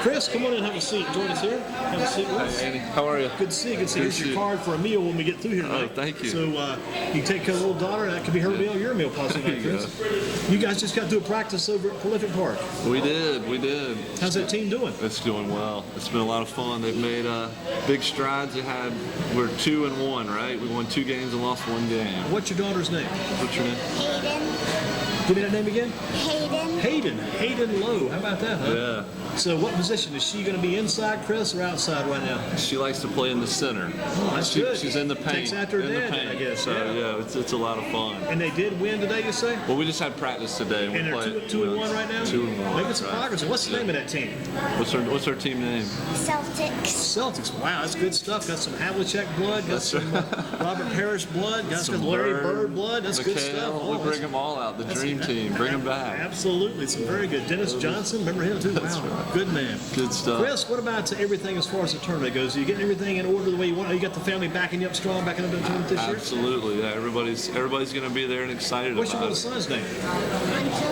Chris, come on in and have a seat. Join us here. Have a seat with us. Hi, Andy. How are you? Good to see you. Good to see you. Here's your card for a meal when we get through here tonight. Oh, thank you. So you can take care of the little daughter. That could be her meal, your meal possibly, Chris. You guys just got to do a practice over at Prolific Park. We did. How's that team doing? It's doing well. It's been a lot of fun. They've made big strides. We're 2-1, right? We won 2 games and lost 1 game. What's your daughter's name? What's your name? Hayden. Give me that name again. Hayden. Hayden Lowe. How about that, huh? Yeah. So what position? Is she going to be inside, Chris, or outside right now? She likes to play in the center. Oh, that's good. She's in the paint. Takes after her in dad, the paint. I guess. So, yeah, it's a lot of fun. And they did win today, you say? Well, we just had practice today. And they're 2-1 right now? 2-1. Making some progress. And what's the name of that team? What's our team name? Celtics. Wow, that's good stuff. Got some Havlicek blood, got some Robert Parrish blood, got some Larry Bird blood. That's good stuff. We bring them all out. The dream team. Bring them back. Absolutely. Some very good. Dennis Johnson, remember him too? That's wow. right. Good man. Good stuff. Chris, what about everything as far as the tournament goes? Are you getting everything in order the way you want? You got the family backing you up strong, backing up the tournament this year? Absolutely. Yeah, everybody's going to be there and excited What's your about little son's name?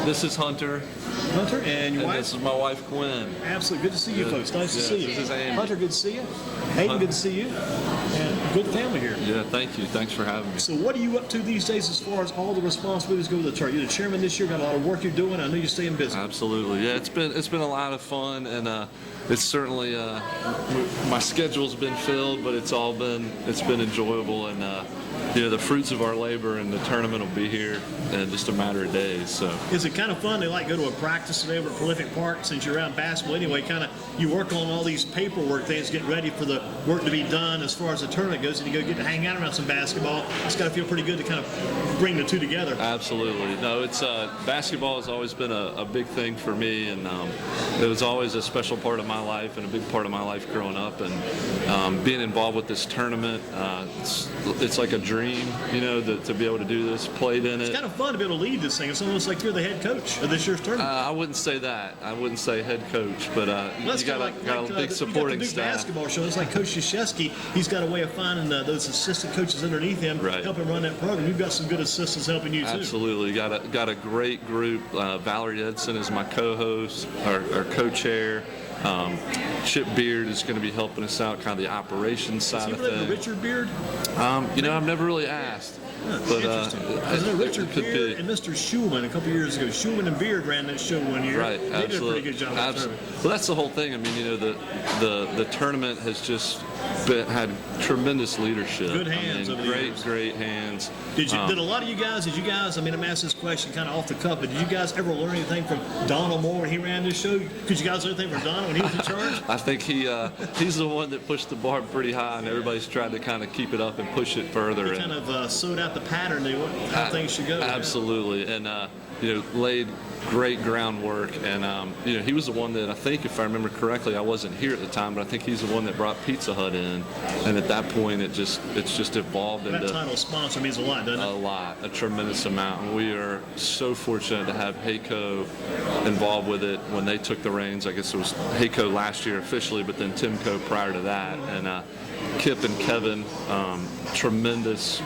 This is Hunter. Hunter, and your wife? This is my wife, Quinn. Absolutely. Good to see you folks. Nice to see you. This is Andy. Hunter, good to see you. Hayden, good to see you. And good family here. Yeah, thank you. Thanks for having me. So what are you up to these days as far as all the responsibilities go with the church? You're the chairman this year, got a lot of work you're doing. I know you're staying busy. Absolutely. Yeah, it's been a lot of fun, and it's certainly my schedule's been filled, but it's been enjoyable, and the fruits of our labor and the tournament will be here in just a matter of days. So is it kind of fun to go to a practice today over at Prolific Park since you're around basketball anyway? Kind of you work on all these paperwork things, get ready for the work to be done as far as the tournament goes, and you go get to hang out around some basketball. It's got to feel pretty good to kind of bring the two together. Absolutely. No, it's basketball has always been a big thing for me, and it was always a special part of my life and a big part of my life growing up. And being involved with this tournament, it's like a dream, to be able to do this, played in it. It's kind of fun to be able to lead this thing. It's almost like you're the head coach of this year's tournament. I wouldn't say that. I wouldn't say head coach, but you got a big supporting the staff. Basketball show. It's like Coach Krzyzewski. He's got a way of finding those assistant coaches underneath him, help him run that program. You've got some good assistants helping you too. Absolutely, got a great group. Valerie Edson is my co-host, our co-chair. Chip Beard is going to be helping us out, kind of the operations side of things. Richard Beard? I've never really asked. But Richard Beard and Mr. Schulman a couple years ago. Schulman and Beard ran that show one year. Right, they did a pretty good job. Well, that's the whole thing. I mean, the tournament has just had tremendous leadership. Good hands over the years. Great hands. Did a lot of you guys? I'm asking this question kind of off the cuff, but did you guys ever learn anything from Donald Moore when he ran this show? Could you guys learn anything from Donald when he was in charge? I think he's the one that pushed the bar pretty high, and everybody's tried to kind of keep it up and push it further. He kind of sewed out the pattern how things should go. Absolutely, and laid great groundwork, and he was the one that I think, if I remember correctly, I wasn't here at the time, but I think he's the one that brought Pizza Hut in, and at that point it's just evolved into that title sponsor means a lot, doesn't it? A tremendous amount, and we are so fortunate to have Haeco involved with it when they took the reins. I guess it was Haeco last year officially, but then Timco prior to that, and Kip and Kevin, tremendous,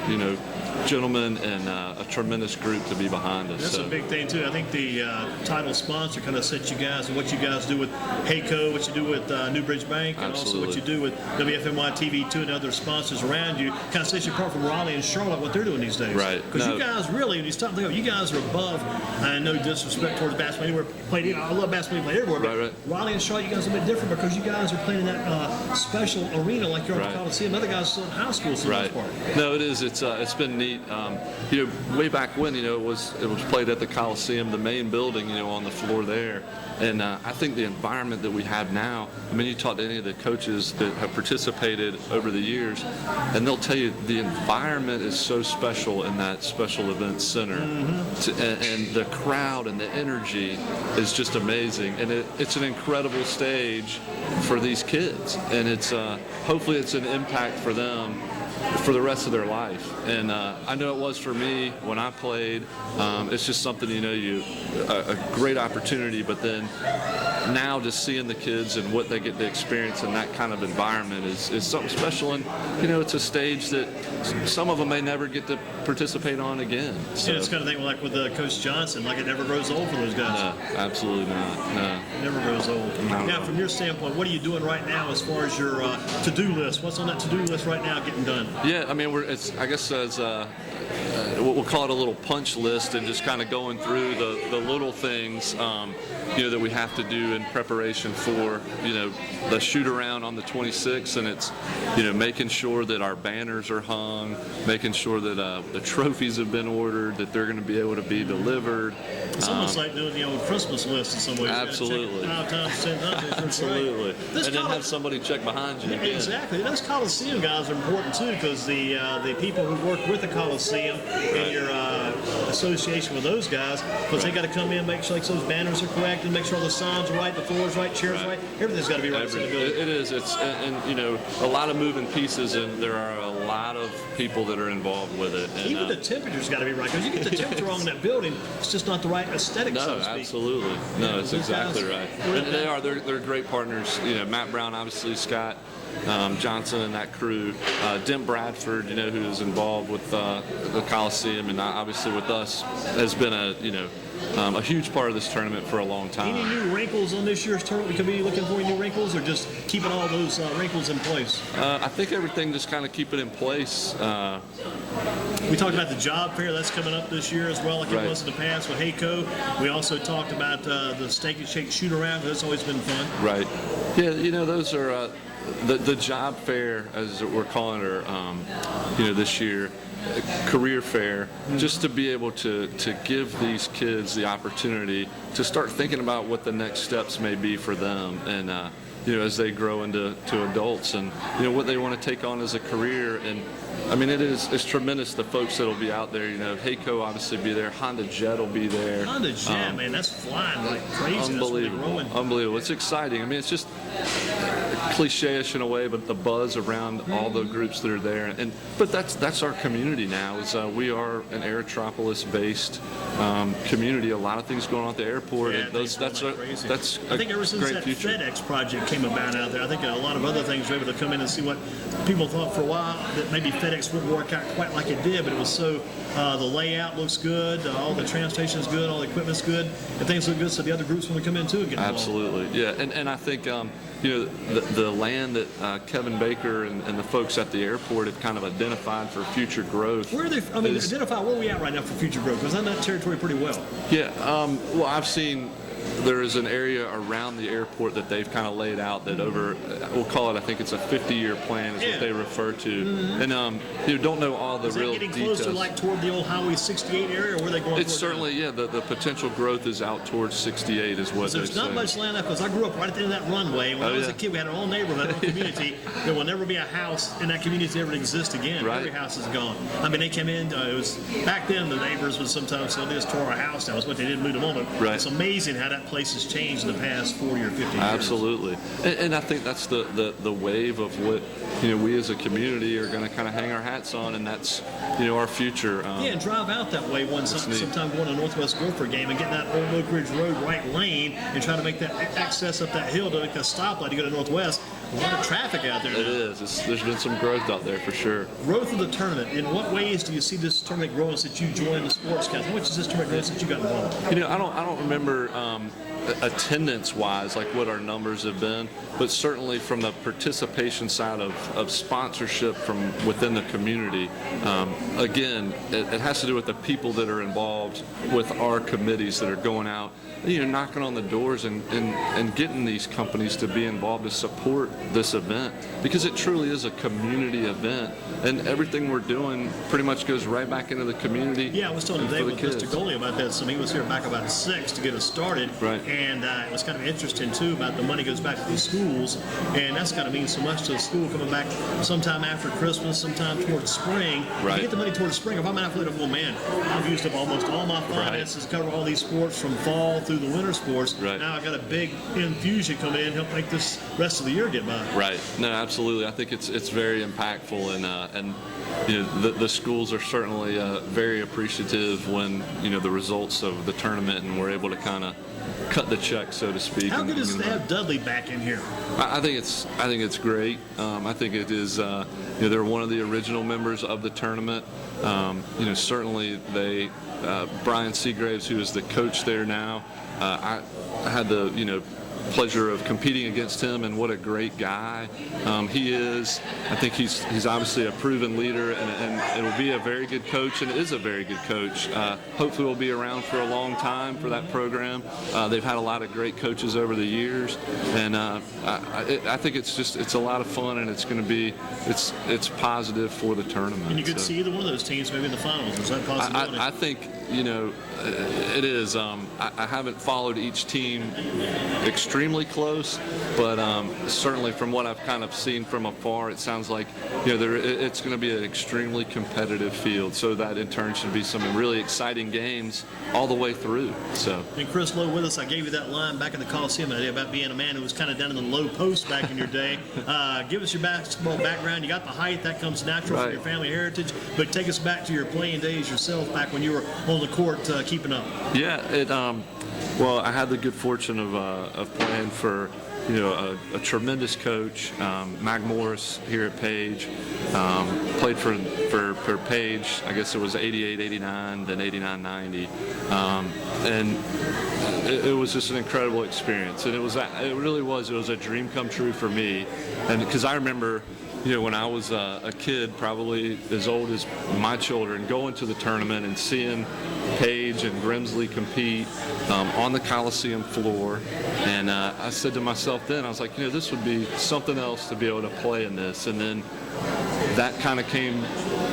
gentlemen, and a tremendous group to be behind us. That's a big thing too. I think the title sponsor kind of sets you guys and what you guys do with Haeco, what you do with Newbridge Bank, and also what you do with WFMY TV too, and other sponsors around you. Kind of sets you apart from Raleigh and Charlotte, what they're doing these days. Right. Because you guys really, when you stop thinking, you guys are above. I know disrespect towards basketball anywhere played. I love basketball played everywhere, but right. Raleigh and Charlotte, you guys are a bit different because you guys are playing in that special arena like you're at the Coliseum. Other guys are still in high school for the most part. No, it is. It's been neat. Way back when, it was played at the Coliseum, the main building, on the floor there. And I think the environment that we have now, you talk to any of the coaches that have participated over the years, and they'll tell you the environment is so special in that special events center. And the crowd and the energy is just amazing. And it's an incredible stage for these kids. And it's hopefully it's an impact for them for the rest of their life. And I know it was for me when I played. It's just something, a great opportunity, but then now just seeing the kids and what they get to experience in that kind of environment is something special. And, it's a stage that some of them may never get to participate on again. So. Yeah, it's kind of thing like with Coach Johnson, like it never grows old for those guys. No, absolutely not. No. It never grows old. No. Now, from your standpoint, what are you doing right now as far as your to-do list? What's on that to-do list right now getting done? Yeah, I mean, I guess as we'll call it a little punch list, and just kind of going through the little things, that we have to do in preparation for, the shoot around on the 26th, and it's, making sure that our banners are hung, making sure that the trophies have been ordered, that they're going to be able to be delivered. It's almost like doing the old Christmas list in some ways. Absolutely. Absolutely. And then have somebody check behind you. Again. Exactly. Those Coliseum guys are important too, because the people who work with the Coliseum and your association with those guys, because they got to come in, make sure those banners are correct, and make sure the signs are right, the floor's right, chairs right. Everything's got to be right. It is. It's and a lot of moving pieces, and there are a lot of people that are involved with it. And, even the temperature's got to be right, because you get the temperature wrong in that building, it's just not the right aesthetic. So to speak. Absolutely. No, it's exactly right. And they're great partners. Matt Brown, obviously, Scott Johnson and that crew, Dent Bradford, who's involved with the Coliseum, and obviously with us, has been a huge part of this tournament for a long time. Any new wrinkles on this year's tournament? We could be looking for any new wrinkles, or just keeping all those wrinkles in place? I think everything just kind of keep it in place. We talked about the job fair that's coming up this year as well, like it was in the past with Haeco. We also talked about the Steak and Shake shoot around. That's always been fun. Right. Yeah, those are the job fair, as we're calling it, this year. Career fair, just to be able to give these kids the opportunity to start thinking about what the next steps may be for them, and as they grow into adults, and what they want to take on as a career. And I mean, it's tremendous, the folks that'll be out there. Haeco obviously be there, Honda Jet will be there. Honda Jet, man, that's flying like crazy. Unbelievable. It's exciting. I mean, it's just cliche-ish in a way, but the buzz around all the groups that are there, but that's our community now. Is we are an Aerotropolis-based community. A lot of things going on at the airport. Yeah, and that's I think ever since that future. FedEx project came about out there, I think a lot of other things were able to come in and see what people thought for a while that maybe FedEx wouldn't work out quite like it did, but it was so the layout looks good, all the transportation is good, all the equipment's good, and things look good, so the other groups want to come in too and get involved. Absolutely, yeah, and I think the land that Kevin Baker and the folks at the airport have kind of identified for future growth. Where are they? Identify where are we at right now for future growth? Because I know that territory pretty well. Yeah, well, I've seen. There is an area around the airport that they've kind of laid out that we'll call it, I think it's a 50-year plan is what they refer to. And don't know all the real details. Is that getting close to like toward the old Highway 68 area, or where they going? It's certainly, the potential growth is out towards 68 is what there's not much land left, because I grew up right at the end of that runway. And when I was a kid, we had our own neighborhood, our own community. There will never be a house in that community that ever exist again. Right. Every house is gone. I mean, they came in, it was, back then the neighbors would sometimes say, they just tore our house down. That's what they did, moved them on. Right. It's amazing how that place has changed in the past 40 or 50 years. Absolutely. And I think that's the wave of what we as a community are going to kind of hang our hats on, and that's our future. And drive out that way sometime going to a Northwest Gopher game and getting that old Oak Ridge Road right lane and trying to make that access up that hill to make that stoplight to go to Northwest. A lot of traffic out there now. It is. There's been some growth out there for sure. Growth of the tournament. In what ways do you see this tournament growing since you joined the sportscast? How much is this tournament growing since you got involved? I don't remember attendance-wise, like what our numbers have been, but certainly from the participation side of sponsorship from within the community. Again, it has to do with the people that are involved with our committees that are going out, knocking on the doors and getting these companies to be involved to support this event, because it truly is a community event, and everything we're doing pretty much goes right back into the community. Yeah, I was talking today with Mr. Goley about that. So he was here back about 6 to get us started. Right. And it was kind of interesting too about the money goes back to the schools, and that's kind of means so much to the school coming back sometime after Christmas, sometime towards spring. Right. You get the money towards spring. If I'm an athlete, oh man, I've used up almost all my finances to cover all these sports from fall through the winter sports. Right. Now I've got a big infusion coming in, help make this rest of the year get by. Right. No, absolutely. I think it's very impactful, and you know the schools are certainly very appreciative when the results of the tournament, and we're able to kind of cut the check, so to speak. How good is to have Dudley back in here? I think it's great. I think it is. They're one of the original members of the tournament. Certainly they. Brian Seagraves, who is the coach there now, I had the pleasure of competing against him, and what a great guy he is. I think he's obviously a proven leader, and it will be a very good coach, and is a very good coach. Hopefully we'll be around for a long time for that program. They've had a lot of great coaches over the years, and I think it's a lot of fun, and it's going to be it's positive for the tournament. And you could see either one of those teams maybe in the finals. Is that a possibility? I think it is. I haven't followed each team extremely close, but certainly from what I've kind of seen from afar, it sounds like it's going to be an extremely competitive field. So that in turn should be some really exciting games all the way through. So. And Chris Lowe with us. I gave you that line back in the Coliseum idea about being a man who was kind of down in the low post back in your day. Give us your basketball background. You got the height that comes natural from your family heritage, but take us back to your playing days yourself back when you were on the court keeping up. Yeah, well, I had the good fortune of playing for a tremendous coach, Mag Morris here at Page. Played for Page, I guess it was 88, 89, then 89, 90. And it was just an incredible experience. And it really was a dream come true for me. And because I remember, when I was a kid, probably as old as my children, going to the tournament and seeing Page and Grimsley compete on the Coliseum floor. And I said to myself then, I was like, this would be something else to be able to play in this. And then that kind of came,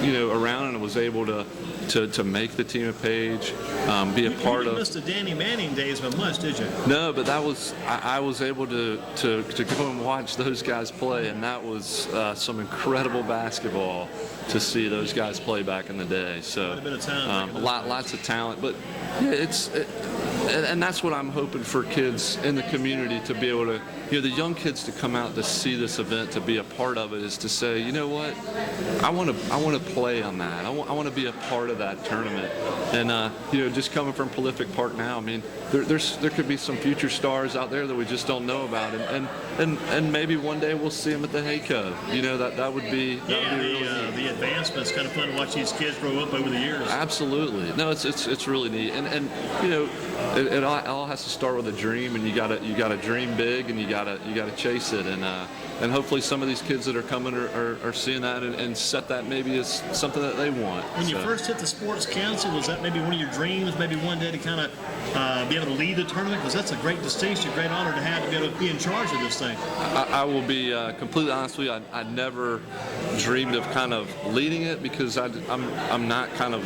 around, and I was able to make the team at Page, be a part of. You missed the Danny Manning days by much, did you? No, but that was I was able to go and watch those guys play, and that was some incredible basketball to see those guys play back in the day. So quite a bit of talent. Lots of talent, but and that's what I'm hoping for kids in the community to be able to, the young kids to come out to see this event, to be a part of it, is to say, you know what, I want to play on that. I want to be a part of that tournament. And just coming from Prolific Park now, I mean, there could be some future stars out there that we just don't know about, and maybe one day we'll see them at the Haeco. That would be the advancements. Kind of fun to watch these kids grow up over the years. Absolutely, no, it's really neat, and it all has to start with a dream, and you gotta dream big, and you gotta chase it, and hopefully some of these kids that are coming are seeing that and set that maybe as something that they want. When you first hit the Sports Council, was that maybe one of your dreams, maybe one day to kind of be able to lead the tournament? Because that's a great distinction, a great honor to have, to be able to be in charge of this thing. I will be completely honest with you. I never dreamed of kind of leading it, because I'm not kind of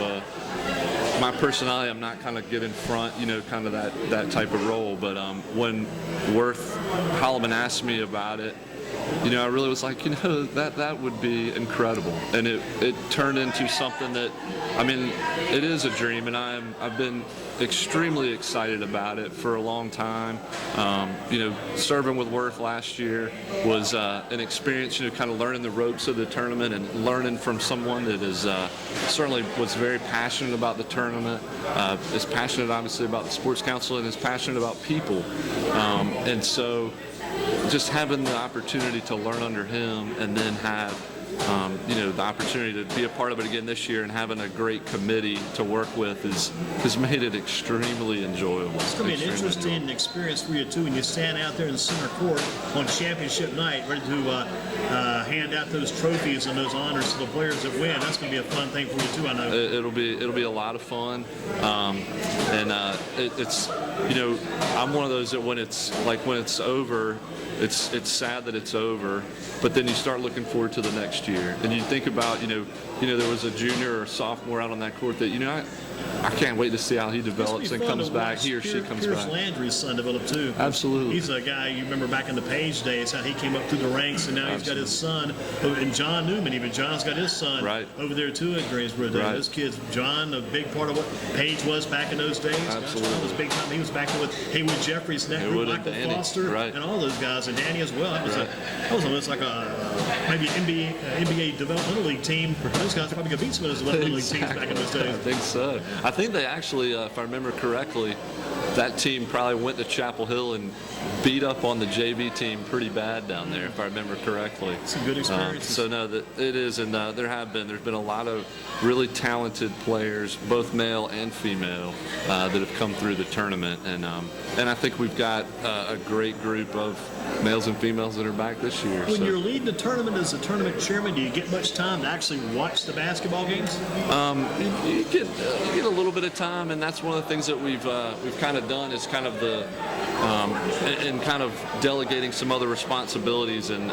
my personality, I'm not kind of get in front, kind of that type of role. But when Worth Holloman asked me about it, I really was like, that would be incredible. And it turned into something that, I mean, it is a dream, and I've been extremely excited about it for a long time. Serving with Worth last year was an experience, kind of learning the ropes of the tournament and learning from someone that is certainly was very passionate about the tournament, is passionate obviously about the Sports Council, and is passionate about people. And so just having the opportunity to learn under him, and then have the opportunity to be a part of it again this year, and having a great committee to work with has made it extremely enjoyable. It's going to be an interesting experience for you too, when you stand out there in the center court on championship night, ready to hand out those trophies and those honors to the players that win. That's going to be a fun thing for you too, I know. It'll be a lot of fun, and it's I'm one of those that when it's over, it's sad that it's over, but then you start looking forward to the next year, and you think about there was a junior or sophomore out on that court that I can't wait to see how he It's develops gonna and be fun comes to back. watch He or she comes Pierce back. Landry's son develop too. Absolutely. He's a guy you remember back in the Page days how he came up through the ranks, and now he's got his son, and John Newman. Even John's got his son Right. over there too at Greensboro. Right. Those kids, John, a big part of what Page was back in those days. Absolutely. Gosh, John was big time. He was back with Haywood Jeffries, and that Haywood group, and Michael Danny. Foster, Right. and all those guys, and Danny as well. That was Right. that was almost like a maybe NBA developmental league team. Those guys probably could beat some of those developmental league teams back in those days. I think so. I think they actually, if I remember correctly, that team probably went to Chapel Hill and beat up on the JV team pretty bad down there, if I remember correctly. Some good experiences. So no, it is, and there's been a lot of really talented players, both male and female, that have come through the tournament, and I think we've got a great group of males and females that are back this year. When so. you're leading the tournament as a tournament chairman, do you get much time to actually watch the basketball games? You get a little bit of time, and that's one of the things that we've kind of done is kind of and kind of delegating some other responsibilities and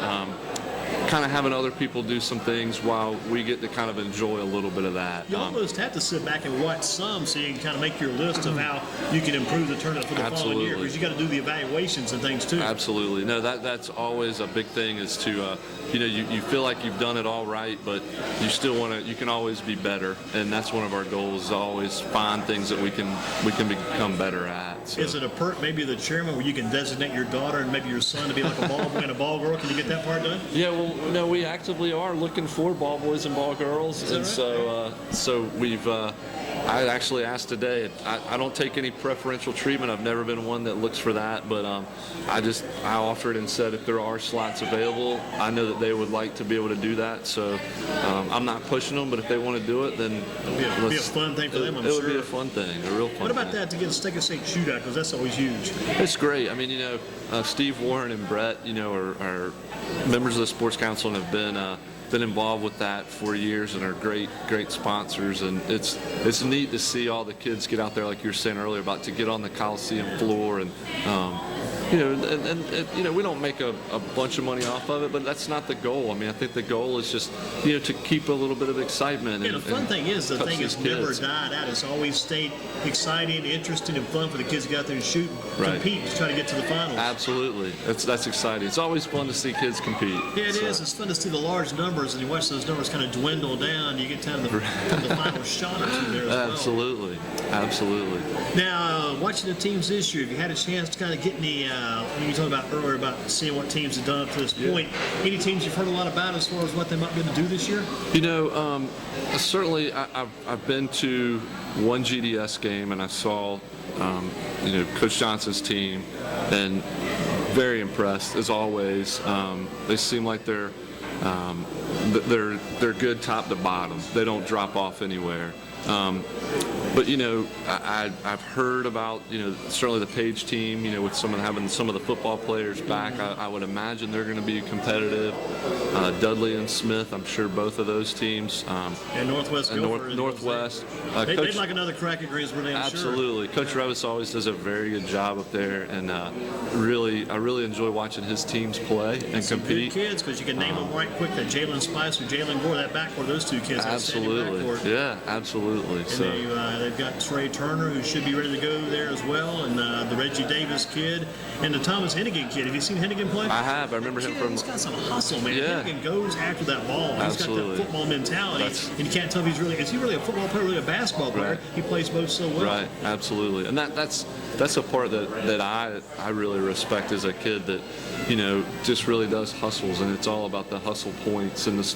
kind of having other people do some things while we get to kind of enjoy a little bit of that. You almost have to sit back and watch some so you can kind of make your list of how you can improve the tournament for the following year, Absolutely. because you got to do the evaluations and things too. Absolutely. No, that's always a big thing is to, you feel like you've done it all right, but you still you can always be better. And that's one of our goals, is always find things that we can become better at. So. Is it a perk, maybe the chairman, where you can designate your daughter and maybe your son to be like a ball boy and a ball girl? Can you get that part done? Yeah, well, no, we actively are looking for ball boys and ball girls, and right? so we've. I actually asked today. I don't take any preferential treatment. I've never been one that looks for that, but I offered and said if there are slots available, I know that they would like to be able to do that. So I'm not pushing them, but if they want to do it, then It'll be a fun thing for them, I'm sure. It would be a fun thing, a real fun. What about thing. that to get a steak and shake shootout? Because that's always huge. It's great. I mean, Steve Warren and Brett, are members of the Sports Council and have been involved with that for years and are great sponsors, and it's neat to see all the kids get out there, like you were saying earlier, about to get on the Coliseum floor, and we don't make a bunch of money off of it, but that's not the goal. I mean, I think the goal is just to keep a little bit of excitement. Yeah, the fun thing is the thing has never kids. died out. It's always stayed exciting, interesting, and fun for the kids to get out there and shoot, Right. compete, to try to get to the finals. Absolutely, that's exciting. It's always fun to see kids compete. Yeah, it So. is. It's fun to see the large numbers, and you watch those numbers kind of dwindle down. You get down to the final shot or two there as well. Absolutely. Now, watching the teams this year, have you had a chance to kind of get any, when you talked about earlier about seeing what teams have done up to this point, any teams you've heard a lot about as far as what they might be able to do this year? Certainly I've been to one GDS game, and I saw, Coach Johnson's team, and very impressed as always. They seem like they're good top to bottom. They don't drop off anywhere. But I've heard about certainly the Page team, with having some of the football players back. I would imagine they're going to be competitive. Dudley and Smith, I'm sure both of those teams. And Northwest. Northwest. They'd like another crack at Greensboro, I'm Absolutely. sure. Coach Revis always does a very good job up there, and I really enjoy watching his teams play and Some compete. good kids, because you can name them right quick. That Jalen Spicer, Jalen Gore, that backcourt, those two kids. Absolutely. Yeah, absolutely. And So. they've got Trey Turner, who should be ready to go there as well, and the Reggie Davis kid, and the Thomas Hennigan kid. Have you seen Hennigan play? I have. I remember him from. He's got some hustle, man. Yeah. Hennigan goes after that ball. Absolutely. He's got that football mentality, That's- and you can't tell if is he really a football player or really a basketball player? Right. He plays both so well. Right, absolutely, and that's a part that I really respect as a kid, that just really does hustles, and it's all about the hustle points, and does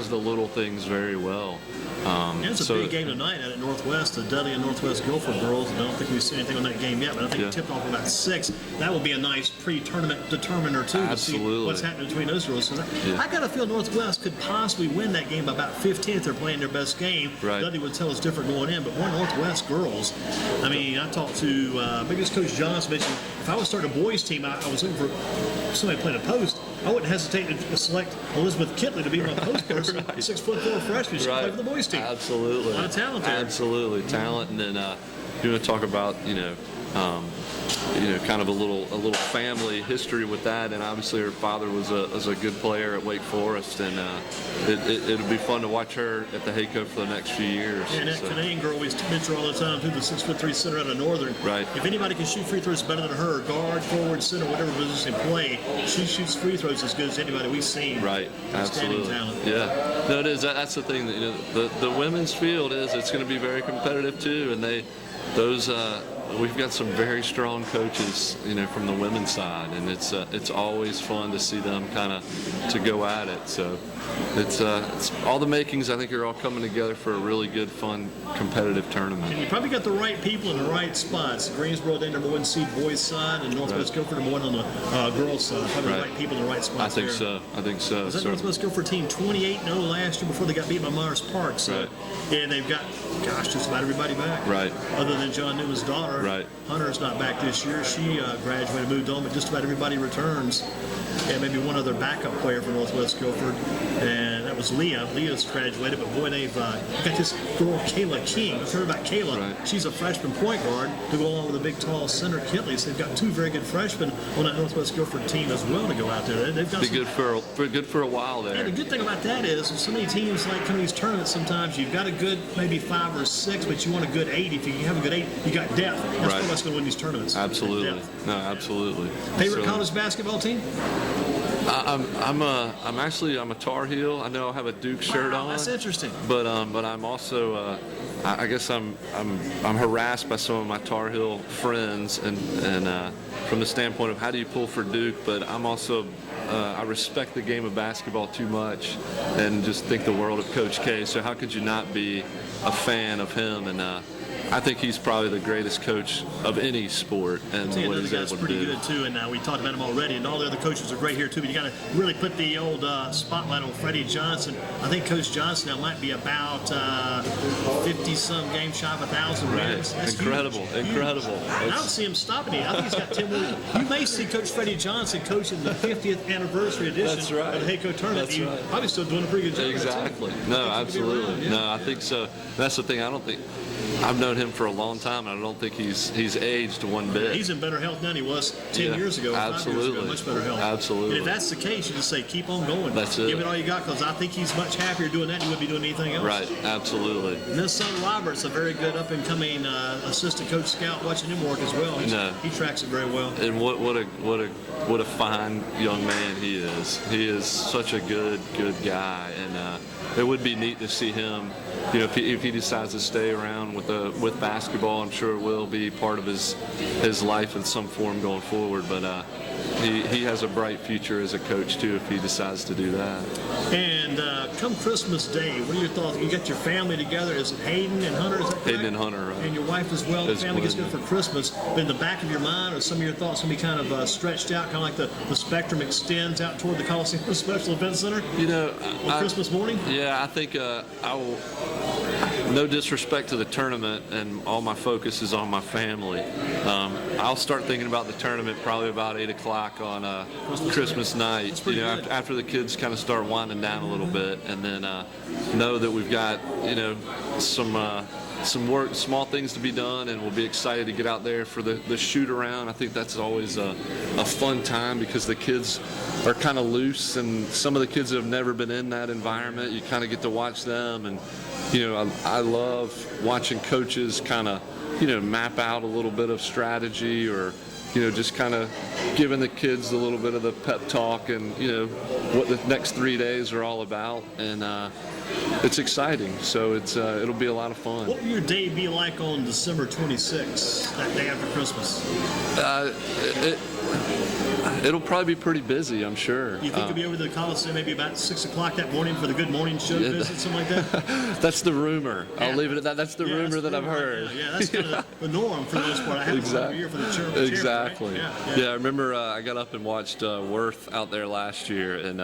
the little things very well. Yeah, it's a big game tonight out at Northwest, the Dudley and Northwest Guilford girls. I don't think we've seen anything on that game yet, but I think it tipped off about 6. That will be a nice pre-tournament determiner, too, to see Absolutely. what's happening between those girls. So I got a feel Northwest could possibly win that game by about 15 if they're playing their best game. Right. Dudley would tell us different going in, but more Northwest girls. I mean, I talked to, maybe it's Coach Johns mentioned, if I was starting a boys team, I was looking for somebody playing a post, I wouldn't hesitate to select Elizabeth Kitley to be my post person. 6'4" freshman, she can play for the boys team. Absolutely. A lot of talent there. Absolutely, talent, and then you want to talk about kind of a little family history with that, and obviously her father was a good player at Wake Forest, and it'll be fun to watch her at the Haeco for the next few years. And that Canadian girl we mention all the time, too, the 6'3" center out of Northern. Right. If anybody can shoot free throws better than her, guard, forward, center, whatever position play, she shoots free throws as good as anybody we've seen. Right. Absolutely. Talent. Yeah. No, it is. That's the thing. The women's field it's going to be very competitive too, and we've got some very strong coaches, from the women's side, and it's always fun to see them kind of to go at it. So it's all the makings, I think, are all coming together for a really good, fun, competitive tournament. And you probably got the right people in the right spots. Greensboro, the number 1 seed boys side, and Northwest Guilford number 1 on the girls side. Probably the right people in the right spots. I think there. so. Was that Northwest Guilford team 28-0 last year before they got beat by Myers Park? So, right. And they've got, just about everybody back. Right. Other than John Newman's daughter. Right. Hunter's not back this year. She graduated, moved on, but just about everybody returns. And maybe one other backup player for Northwest Guilford, and that was Leah. Leah's graduated, but boy, they've got this girl, Kayla King. I've heard about Kayla. Right. She's a freshman point guard to go along with a big, tall center, Kitley. So they've got 2 very good freshmen on that Northwest Guilford team as well to go out there. They've got be good for a while there. And the good thing about that is, so many teams like come to these tournaments. Sometimes you've got a good maybe 5 or 6, but you want a good 8. If you have a good 8, you got depth. That's right. what's going to win these tournaments. Absolutely. No, absolutely. Favorite college basketball team? I'm a Tar Heel. I know I have a Duke shirt on. That's interesting. But I'm also I guess I'm harassed by some of my Tar Heel friends, and from the standpoint of how do you pull for Duke, but I'm also I respect the game of basketball too much, and just think the world of Coach K. So how could you not be a fan of him? And I think he's probably the greatest coach of any sport, and what he's able to do. Pretty good too, and we talked about him already, and all the other coaches are great here too. But you got to really put the old spotlight on Freddie Johnson. I think Coach Johnson now might be about 50-some games shy of 1,000 wins. That's incredible. I don't see him stopping it. I think he's got 10 more. You may see Coach Freddie Johnson coaching the 50th anniversary edition of the Haeco tournament. That's right. Probably still doing a pretty good job. Exactly. No, absolutely. No, I think so. That's the thing. I've known him for a long time, and I don't think he's aged one bit. He's in better health now than he was 10 years ago, 5 years ago. Much better health. Absolutely. And if that's the case, you just say, keep on going. That's it. Give it all you got, because I think he's much happier doing that than he would be doing anything else. Right. Absolutely. And his son Robert's a very good up-and-coming assistant coach scout. Watching him work as well. He tracks it very well. And what a fine young man he is. He is such a good guy, and it would be neat to see him. If he decides to stay around with basketball, I'm sure it will be part of his life in some form going forward. But he has a bright future as a coach too if he decides to do that. And come Christmas Day, what are your thoughts? You got your family together. Is it Hayden and Hunter? Is that correct? Hayden and Hunter, right. And your wife as well. The family gets good for Christmas. But in the back of your mind, are some of your thoughts going to be kind of stretched out, kind of like the spectrum extends out toward the Coliseum Special Event Center? On Christmas morning? Yeah, I think I will. No disrespect to the tournament, and all my focus is on my family. I'll start thinking about the tournament probably about 8 o'clock on Christmas night. After the kids kind of start winding down a little bit, and then know that we've got some work, small things to be done, and we'll be excited to get out there for the shoot around. I think that's always a fun time because the kids are kind of loose, and some of the kids that have never been in that environment, you kind of get to watch them. And I love watching coaches kind of map out a little bit of strategy, or just kind of giving the kids a little bit of the pep talk and what the next 3 days are all about. And it's exciting, so it'll be a lot of fun. What will your day be like on December 26th, that day after Christmas? It'll probably be pretty busy, I'm sure. You think you'll be over to the Coliseum maybe about 6 o'clock that morning for the Good Morning Show visit, something like that? That's the rumor. Yeah. I'll leave it at that. That's the rumor that I've heard. Yeah, that's kind of the norm for the most part. I have it every year for the chair. Exactly. Right? Yeah, I remember I got up and watched Worth out there last year, and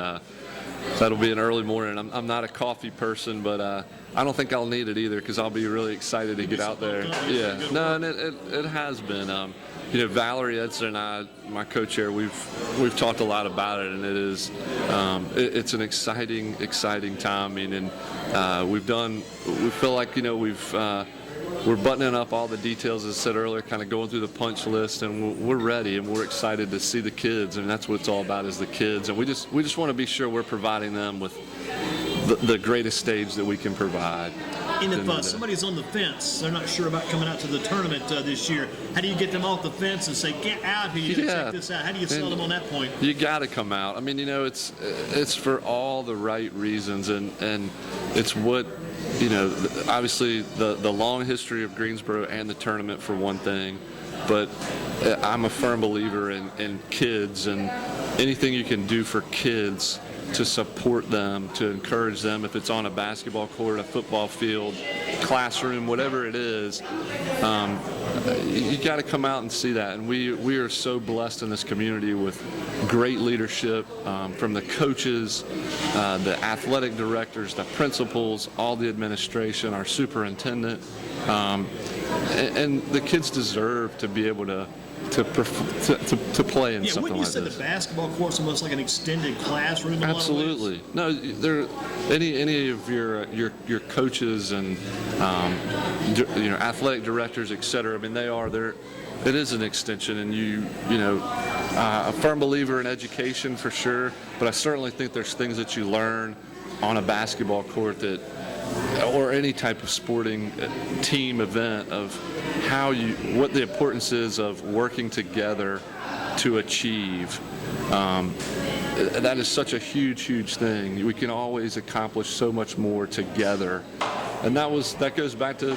that'll be an early morning. I'm not a coffee person, but I don't think I'll need it either because I'll be really excited to get out there. Yeah, no, and it has been. Valerie Edson and I, my co-chair, we've talked a lot about it, and it is it's an exciting time. I mean, and we feel like we've we're buttoning up all the details, as I said earlier, kind of going through the punch list, and we're ready, and we're excited to see the kids, and that's what it's all about, is the kids. And we just want to be sure we're providing them with the greatest stage that we can provide. And if somebody's on the fence, they're not sure about coming out to the tournament this year, how do you get them off the fence and say, get out here, you gotta check this out? How do you sell them on that point? You got to come out. I mean, it's for all the right reasons, and it's what, obviously the long history of Greensboro and the tournament for one thing, but I'm a firm believer in kids, and anything you can do for kids to support them, to encourage them, if it's on a basketball court, a football field, classroom, whatever it is, you got to come out and see that. And we are so blessed in this community with great leadership from the coaches, the athletic directors, the principals, all the administration, our superintendent, and the kids deserve to be able to play in something like this. Wouldn't you say the basketball court's almost like an extended classroom in a lot of ways? Absolutely. No, any of your coaches and athletic directors, et cetera, I mean, it is an extension, and a firm believer in education for sure, but I certainly think there's things that you learn on a basketball court or any type of sporting team event, of what the importance is of working together to achieve. That is such a huge thing. We can always accomplish so much more together. And that goes back to,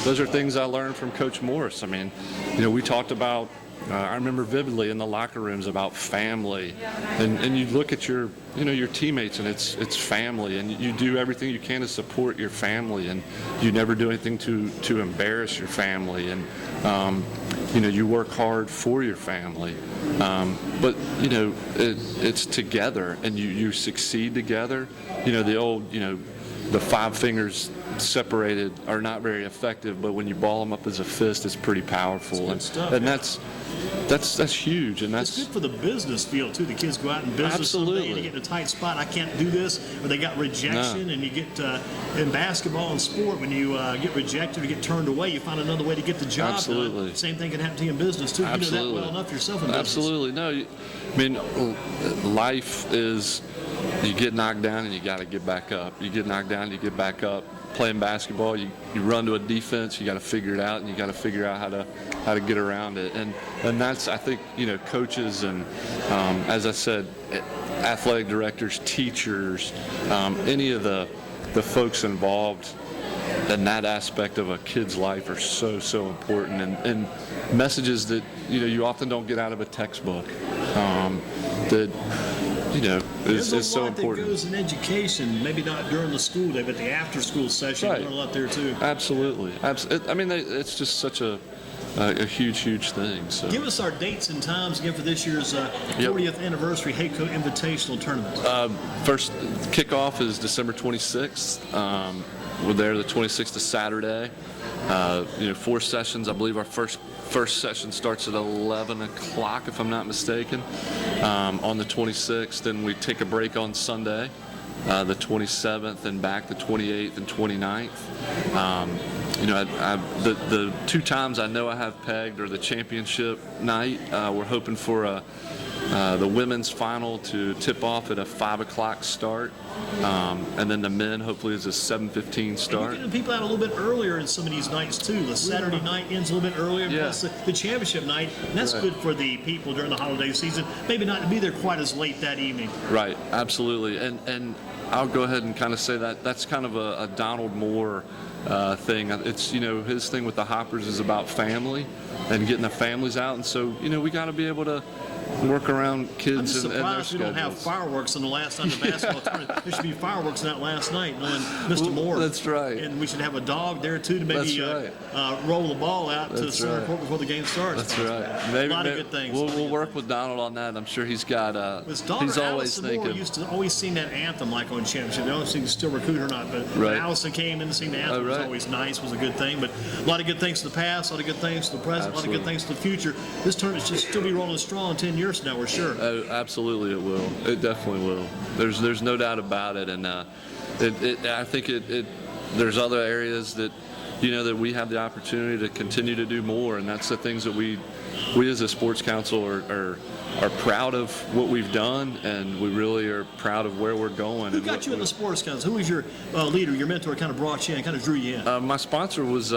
those are things I learned from Coach Morris. I mean, we talked about, I remember vividly in the locker rooms about family, and you look at your teammates, and it's family, and you do everything you can to support your family, and you never do anything to embarrass your family, and you work hard for your family, but it's together, and you succeed together. The old the five fingers separated are not very effective, but when you ball them up as a fist, it's pretty powerful, and that's huge, and it's good for the business field too. The kids go out in business someday, and you get in a tight spot. I can't do this, or they got rejection, and you get in basketball and sport, when you get rejected or get turned away, you find another way to get the job done. Same thing can happen to you in business too. You know that well enough yourself in business. Absolutely. No, I mean, life is, you get knocked down and you got to get back up. You get knocked down, you get back up. Playing basketball, you run to a defense, you got to figure it out, and you got to figure out how to get around it. And that's, I think, coaches and as I said, athletic directors, teachers, any of the folks involved in that aspect of a kid's life are so important, and messages that you often don't get out of a textbook. That is so important. There's a lot that goes in education, maybe not during the school day, but the after-school session, you learn a lot there too. Absolutely. I mean, it's just such a huge thing. So. Give us our dates and times again for this year's 40th anniversary Haeco Invitational Tournament. First kickoff is December 26th. We're there the 26th of Saturday. 4 sessions. I believe our first session starts at 11 o'clock, if I'm not mistaken, on the 26th. And we take a break on Sunday, the 27th, and back the 28th and 29th. The 2 times I know I have pegged are the championship night. We're hoping for the women's final to tip off at a 5 o'clock start, and then the men hopefully is a 7:15 start. You're getting people out a little bit earlier in some of these nights too. The Saturday night ends a little bit earlier, plus the championship night, and that's good for the people during the holiday season. Maybe not to be there quite as late that evening. Right, absolutely, and I'll go ahead and kind of say that's kind of a Donald Moore thing. It's his thing with the Hoppers is about family and getting the families out, and so we got to be able to work around kids and their schedules. I'm just surprised we don't have fireworks on the last night of the basketball tournament. There should be fireworks on that last night, knowing Mr. Moore. That's right. And we should have a dog there too to maybe roll the ball out to the center court before the game starts. That's right. Maybe, a lot of good things. We'll work with Donald on that. I'm sure he's got. His daughter, he's always Allison thinking. Moore used to always sing that anthem like on championship. I don't know if she can still recruit or not, but when Allison came in to sing the anthem, it was always nice. Was a good thing. But a lot of good things to the past, a lot of good things to the present, a lot of good things to the future. This tournament should still be rolling strong 10 years from now, we're sure. Oh, absolutely, it will. It definitely will. There's no doubt about it, and I think there's other areas that that we have the opportunity to continue to do more, and that's the things that we as a sports council are proud of what we've done, and we really are proud of where we're going. Who got you in the sports council? Who was your leader, your mentor, kind of brought you in, kind of drew you in? My sponsor was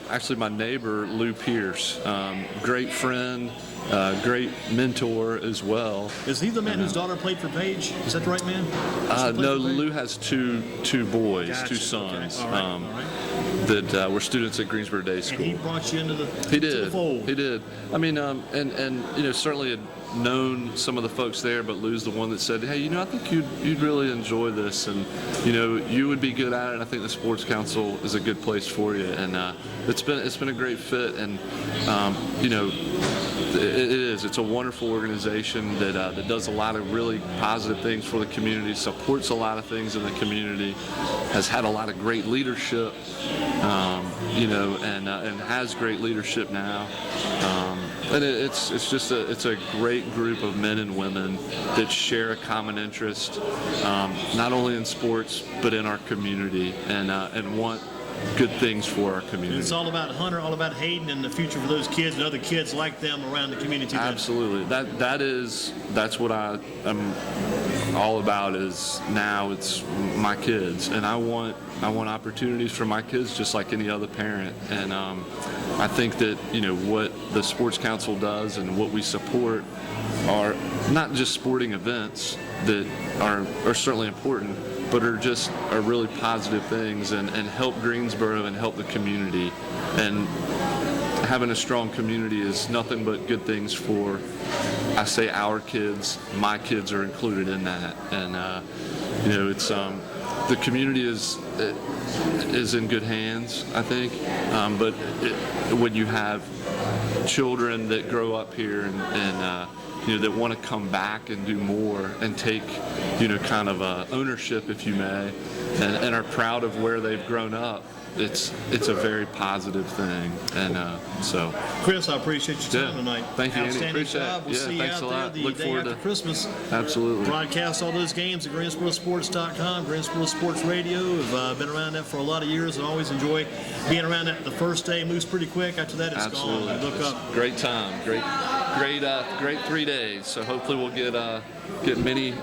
actually my neighbor, Lou Pierce. Great friend, great mentor as well. Is he the man whose daughter played for Paige? Is that the right man? No, Lou has two boys, Gotcha. two sons. Okay. All right. That were students at Greensboro Day School. And he brought you into the He to did. the fold. He did. I mean, and certainly had known some of the folks there, but Lou's the one that said, "Hey, I think you'd really enjoy this, and you would be good at it. And I think the sports council is a good place for you." And it's been a great fit, and it is. It's a wonderful organization that does a lot of really positive things for the community, supports a lot of things in the community, has had a lot of great leadership, and has great leadership now. And it's a great group of men and women that share a common interest, not only in sports but in our community, and want good things for our community. It's all about Hunter, all about Hayden, and the future for those kids and other kids like them around the community. Absolutely. That's what I am all about. Is now it's my kids, and I want opportunities for my kids just like any other parent. And I think that what the Sports Council does and what we support are not just sporting events that are certainly important, but are really positive things and help Greensboro and help the community. And having a strong community is nothing but good things for, I say, our kids. My kids are included in that. And it's the community is in good hands, I think. But when you have children that grow up here and that want to come back and do more and take, kind of ownership, if you may, and are proud of where they've grown up, it's a very positive thing. And so, Chris, I appreciate your time Yeah. tonight. Thank you, Andy. Outstanding Appreciate it. job. We'll Yeah, see you thanks out a there lot. the Look day forward after to- Christmas. absolutely. Broadcast all those games at GreensboroSports.com, Greensboro Sports Radio. Have been around that for a lot of years and always enjoy being around that. The first day moves pretty quick. After that, it's Absolutely. gone. Look It's up. great time. Great 3 days. So hopefully we'll get many